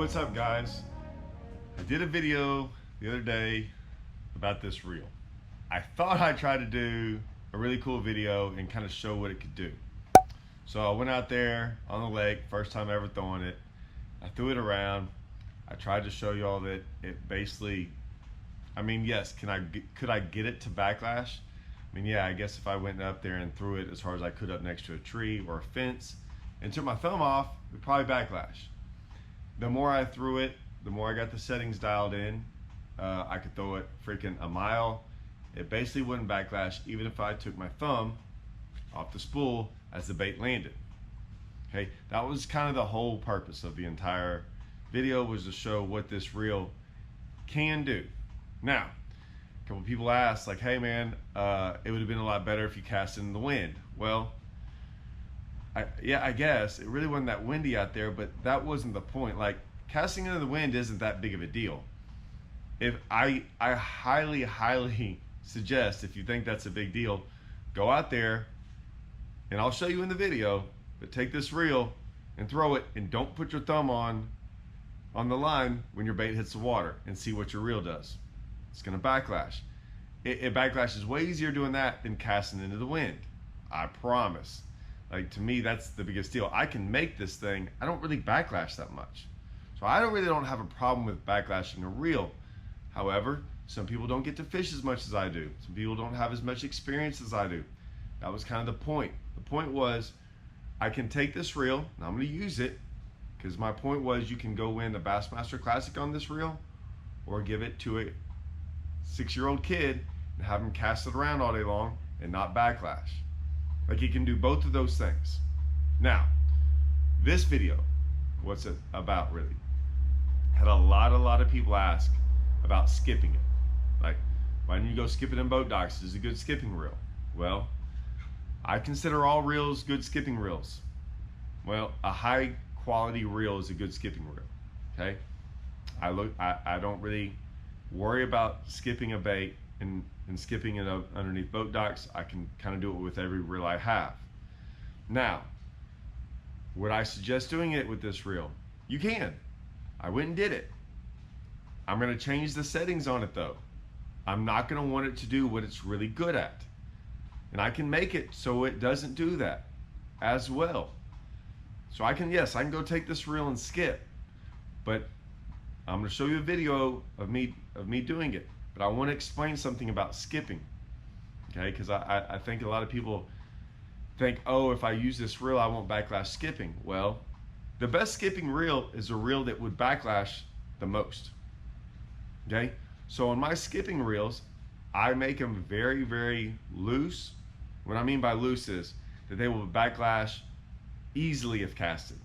what's up guys? I did a video the other day about this reel. I thought I'd try to do a really cool video and kind of show what it could do. So I went out there on the lake, first time ever throwing it. I threw it around. I tried to show you all that it basically, I mean, yes, could I get it to backlash? I mean, yeah, I guess if I went up there and threw it as hard as I could up next to a tree or a fence and took my thumb off, it would probably backlash. The more I threw it, the more I got the settings dialed in. I could throw it freaking a mile. It basically wouldn't backlash even if I took my thumb off the spool as the bait landed. Okay, that was kind of the whole purpose of the entire video, was to show what this reel can do. Now, a couple people asked, like, hey man, it would have been a lot better if you cast it in the wind. Well, yeah, I guess it really wasn't that windy out there, but that wasn't the point. Like, casting into the wind isn't that big of a deal. If I highly suggest, if you think that's a big deal, go out there, and I'll show you in the video, but take this reel and throw it, and don't put your thumb on the line when your bait hits the water, and see what your reel does. It's gonna backlash. It backlashes way easier doing that than casting into the wind. I promise. Like, to me, that's the biggest deal. I can make this thing, I don't really backlash that much. So I don't have a problem with backlashing a reel. However, some people don't get to fish as much as I do. Some people don't have as much experience as I do. That was kind of the point. The point was, I can take this reel, and I'm gonna use it, because my point was you can go win the Bassmaster Classic on this reel, or give it to a 6-year-old kid and have him cast it around all day long and not backlash. Like, you can do both of those things. Now, this video, what's it about really? Had a lot of people ask about skipping it. Like, why didn't you go skip it in boat docks? This is a good skipping reel. Well, I consider all reels good skipping reels. Well, a high quality reel is a good skipping reel. Okay? I don't really worry about skipping a bait and skipping it up underneath boat docks. I can kind of do it with every reel I have. Now, would I suggest doing it with this reel? You can. I went and did it. I'm going to change the settings on it though. I'm not going to want it to do what it's really good at. And I can make it so it doesn't do that as well. So I can go take this reel and skip, but I'm going to show you a video of me doing it. But I want to explain something about skipping, okay? Because I think a lot of people think, oh, if I use this reel, I won't backlash skipping. Well, the best skipping reel is a reel that would backlash the most, okay? So on my skipping reels, I make them very, very loose. What I mean by loose is that they will backlash easily if casted.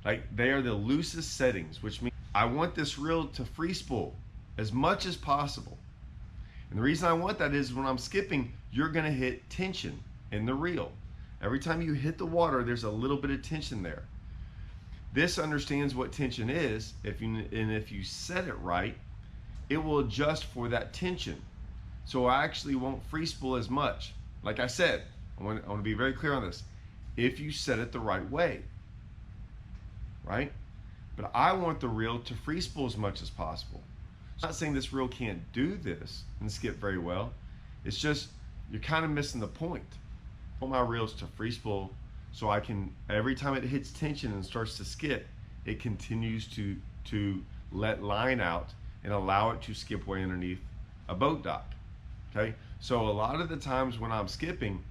Like, they are the loosest settings, which means I want this reel to free spool as much as possible. And the reason I want that is when I'm skipping, you're gonna hit tension in the reel. Every time you hit the water, there's a little bit of tension there. This understands what tension is, if you set it right, it will adjust for that tension. So I actually won't free spool as much. Like I said, I want to be very clear on this. If you set it the right way, right? But I want the reel to free spool as much as possible. I'm not saying this reel can't do this and skip very well. It's just, you're kind of missing the point. I want my reels to free spool so I can, every time it hits tension and starts to skip, it continues to let line out and allow it to skip way underneath a boat dock, okay? So a lot of the times when I'm skipping,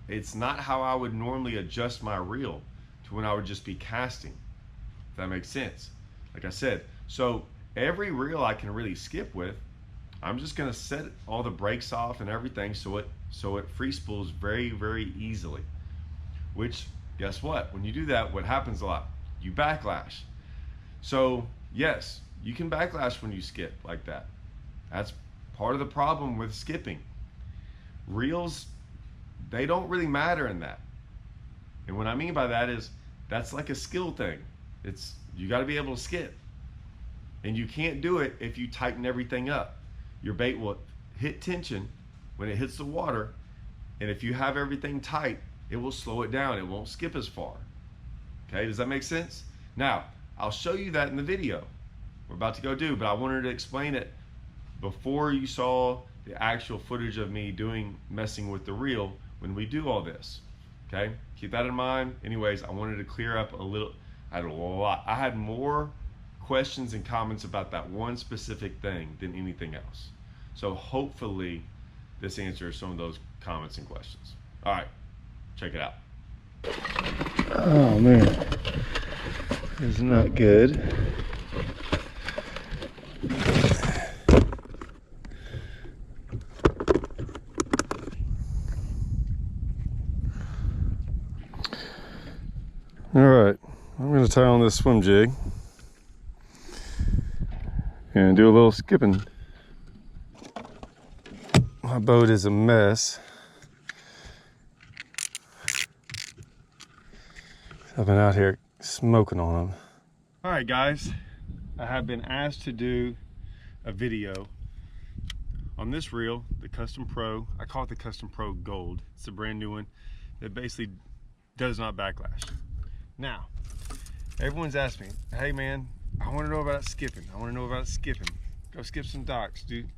it's not how I would normally adjust my reel to when I would just be casting, if that makes sense. Like I said, so every reel I can really skip with, I'm just gonna set all the brakes off and everything so it free spools very, very easily. Which, guess what? When you do that, what happens a lot? You backlash. So yes, you can backlash when you skip like that. That's part of the problem with skipping. Reels, they don't really matter in that. And what I mean by that is, that's like a skill thing. You gotta be able to skip. And you can't do it if you tighten everything up. Your bait will hit tension when it hits the water, and if you have everything tight, it will slow it down. It won't skip as far. Okay, does that make sense? Now, I'll show you that in the video we're about to go do, but I wanted to explain it before you saw the actual footage of me messing with the reel when we do all this. Okay, keep that in mind. Anyways, I wanted to clear up a little. I had more questions and comments about that one specific thing than anything else. So hopefully this answers some of those comments and questions. All right, check it out. Oh man, it's not good. All right, I'm going to tie on this swim jig and do a little skipping. My boat is a mess. I've been out here smoking on them. All right, guys, I have been asked to do a video on this reel, the Custom Pro. I call it the Custom Pro Gold. It's a brand new one that basically does not backlash. Now, everyone's asked me, hey man, I want to know about skipping. I want to know about skipping. Go skip some docks, dude.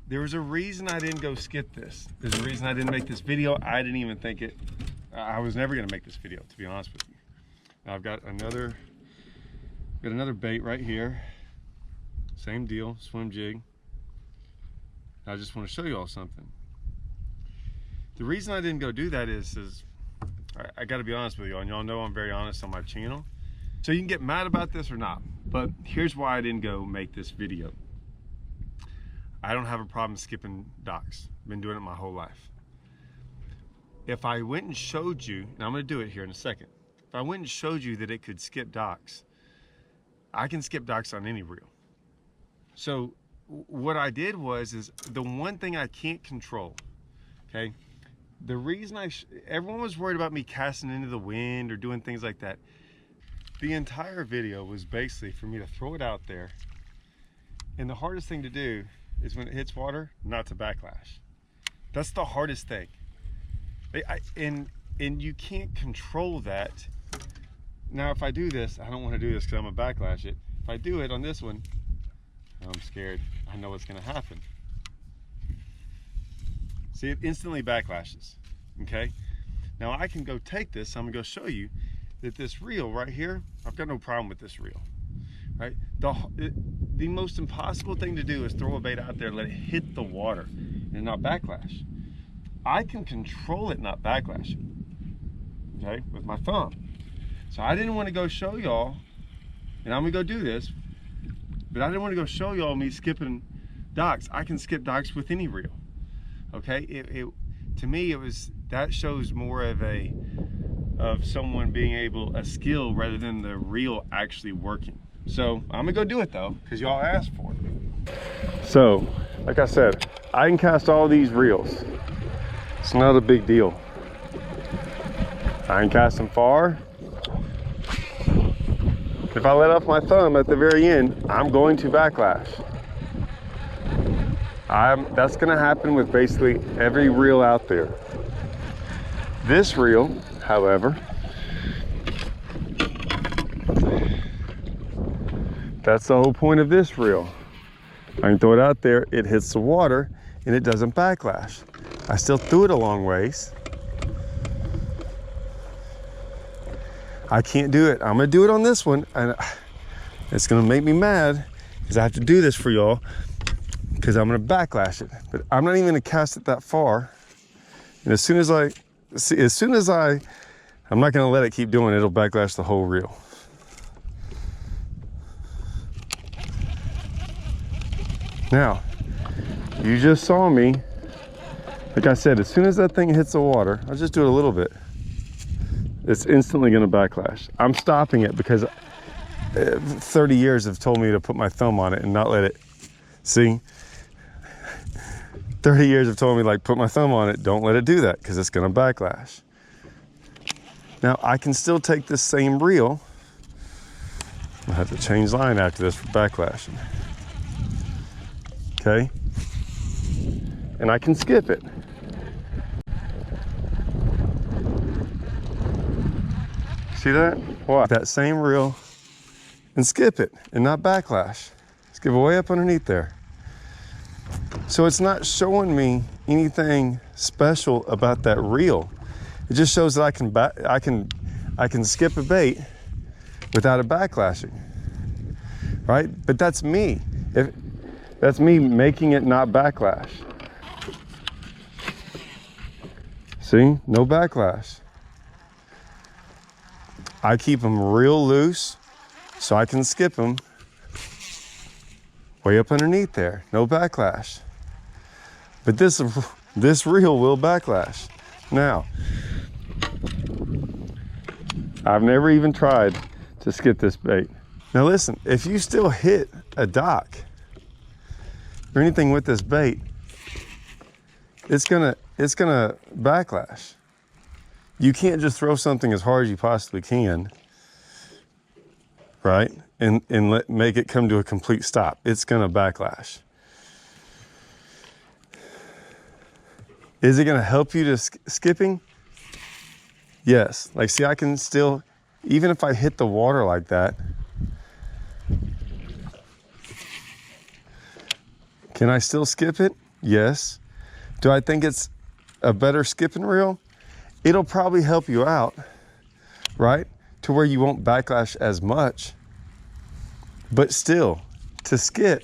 There was a reason I didn't go skip this. There's a reason I didn't make this video. I didn't even think it. I was never going to make this video, to be honest with you. Now I've got another bait right here. Same deal, swim jig. I just want to show you all something. The reason I didn't go do that is I got to be honest with you, and y'all know I'm very honest on my channel. So you can get mad about this or not, but here's why I didn't go make this video. I don't have a problem skipping docks. I've been doing it my whole life. If I went and showed you, and I'm going to do it here in a second. If I went and showed you that it could skip docks, I can skip docks on any reel. So what I did is the one thing I can't control, okay? The reason everyone was worried about me casting into the wind or doing things like that. The entire video was basically for me to throw it out there. And the hardest thing to do is when it hits water, not to backlash. That's the hardest thing. And you can't control that. Now, if I do this, I don't want to do this because I'm gonna backlash it. If I do it on this one, I'm scared. I know what's gonna happen. See, it instantly backlashes, okay? Now I can go take this, I'm gonna go show you that this reel right here, I've got no problem with this reel, right? The most impossible thing to do is throw a bait out there, let it hit the water and not backlash. I can control it not backlashing, okay, with my thumb. So I didn't want to go show y'all, and I'm gonna go do this, but I didn't want to go show y'all me skipping docks. I can skip docks with any reel. Okay, to me that shows more of someone being a skill rather than the reel actually working. So I'm gonna go do it though, because y'all asked for it. So, like I said, I can cast all these reels. It's not a big deal. I can cast them far. If I let off my thumb at the very end, I'm going to backlash. That's gonna happen with basically every reel out there. This reel, however, that's the whole point of this reel. I can throw it out there, it hits the water, and it doesn't backlash. I still threw it a long ways. I can't do it. I'm gonna do it on this one, and it's gonna make me mad because I have to do this for y'all, because I'm gonna backlash it. But I'm not even gonna cast it that far. And I'm not gonna let it keep doing it. It'll backlash the whole reel. Now, you just saw me, like I said, as soon as that thing hits the water, I'll just do it a little bit. It's instantly gonna backlash. I'm stopping it because 30 years have told me to put my thumb on it and not let it, see? 30 years have told me, like, put my thumb on it, don't let it do that because it's gonna backlash. Now, I can still take this same reel. I'll have to change line after this for backlashing. Okay? And I can skip it. See that? What? That same reel and skip it and not backlash. Skip it way up underneath there. So it's not showing me anything special about that reel. It just shows that I can skip a bait without a backlashing, right? But that's me. That's me making it not backlash. See, no backlash. I keep them real loose so I can skip them way up underneath there, no backlash. But this reel will backlash. Now, I've never even tried to skip this bait. Now listen, if you still hit a dock or anything with this bait, it's gonna backlash. You can't just throw something as hard as you possibly can, right? And make it come to a complete stop. It's gonna backlash. Is it gonna help you to skipping? Yes. Like, see, I can still, even if I hit the water like that, can I still skip it? Yes. Do I think it's a better skipping reel? It'll probably help you out, right? To where you won't backlash as much. But still, to skipping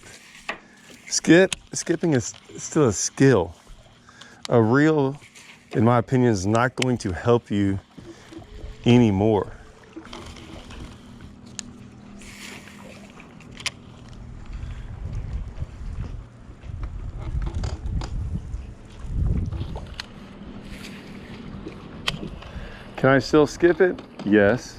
is still a skill. A reel, in my opinion, is not going to help you anymore. Can I still skip it? Yes.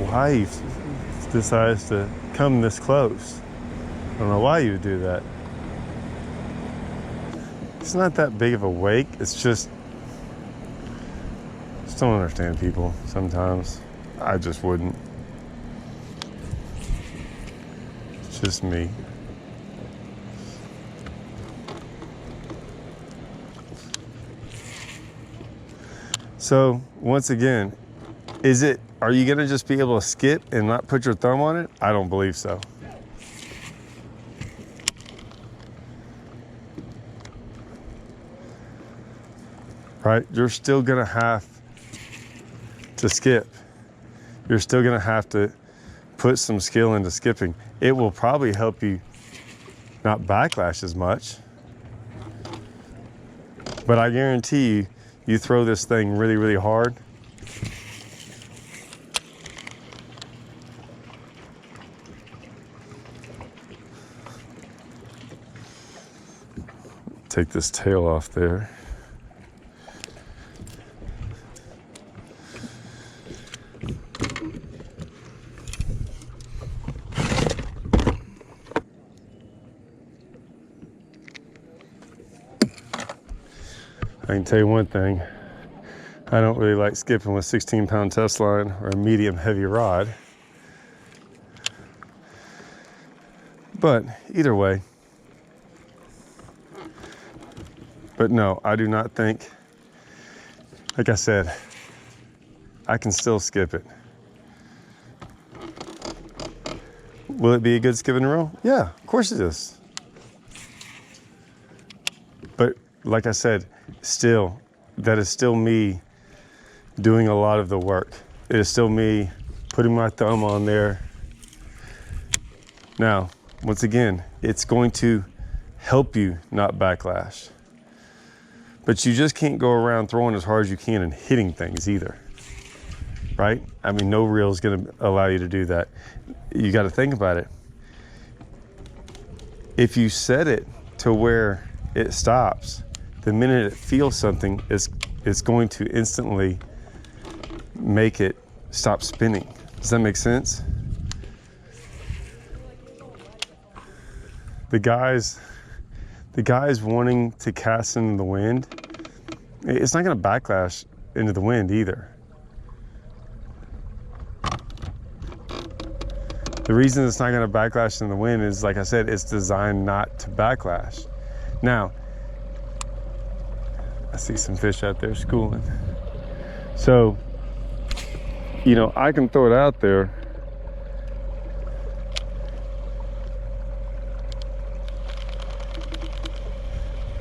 Why he decides to come this close. I don't know why you would do that. It's not that big of a wake. It's just don't understand people sometimes. I just wouldn't. It's just me. So once again, are you gonna just be able to skip and not put your thumb on it? I don't believe so. Right? You're still gonna have to skip. You're still gonna have to put some skill into skipping. It will probably help you not backlash as much. But I guarantee you, you throw this thing really, really hard, take this tail off there. I can tell you one thing, I don't really like skipping with 16-pound test line or a medium heavy rod. But either way, but no, I do not think, like I said, I can still skip it. Will it be a good skipping reel? Yeah, of course it is. But like I said, still, that is still me doing a lot of the work. It is still me putting my thumb on there. Now, once again, it's going to help you not backlash. But you just can't go around throwing as hard as you can and hitting things either, right? I mean, no reel is gonna allow you to do that. You gotta think about it. If you set it to where it stops, the minute it feels something, it's going to instantly make it stop spinning. Does that make sense? The guys the guys wanting to cast into the wind, it's not going to backlash into the wind either. The reason it's not going to backlash in the wind is, like I said, it's designed not to backlash. Now, I see some fish out there schooling. So, you know, I can throw it out there.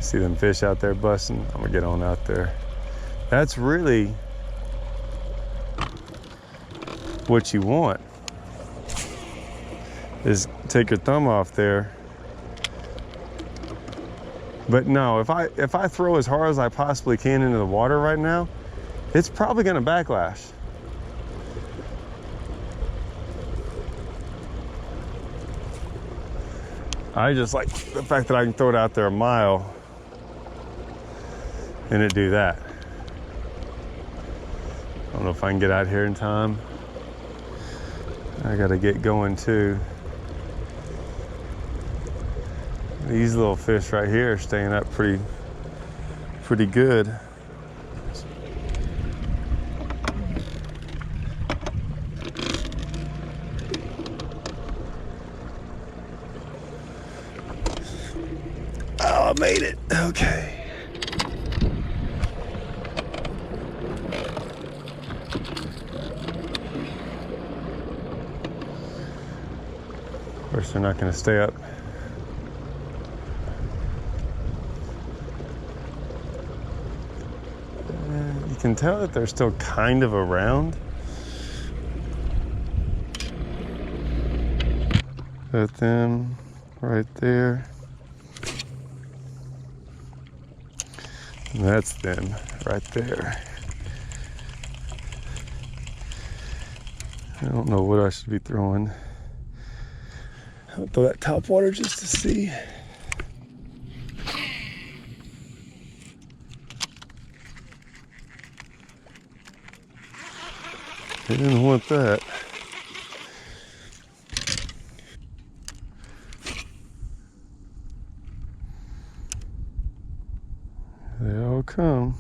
See them fish out there busting? I'm gonna get on out there. That's really what you want, is take your thumb off there. But no, if I throw as hard as I possibly can into the water right now, it's probably gonna backlash. I just like the fact that I can throw it out there a mile and it do that. I don't know if I can get out here in time. I gotta get going too. These little fish right here are staying up pretty good. Oh, I made it. Okay. Of course, they're not going to stay up. You can tell that they're still kind of around. Got them right there. And that's them right there. I don't know what I should be throwing. I'll throw that top water just to see. They didn't want that. They all come.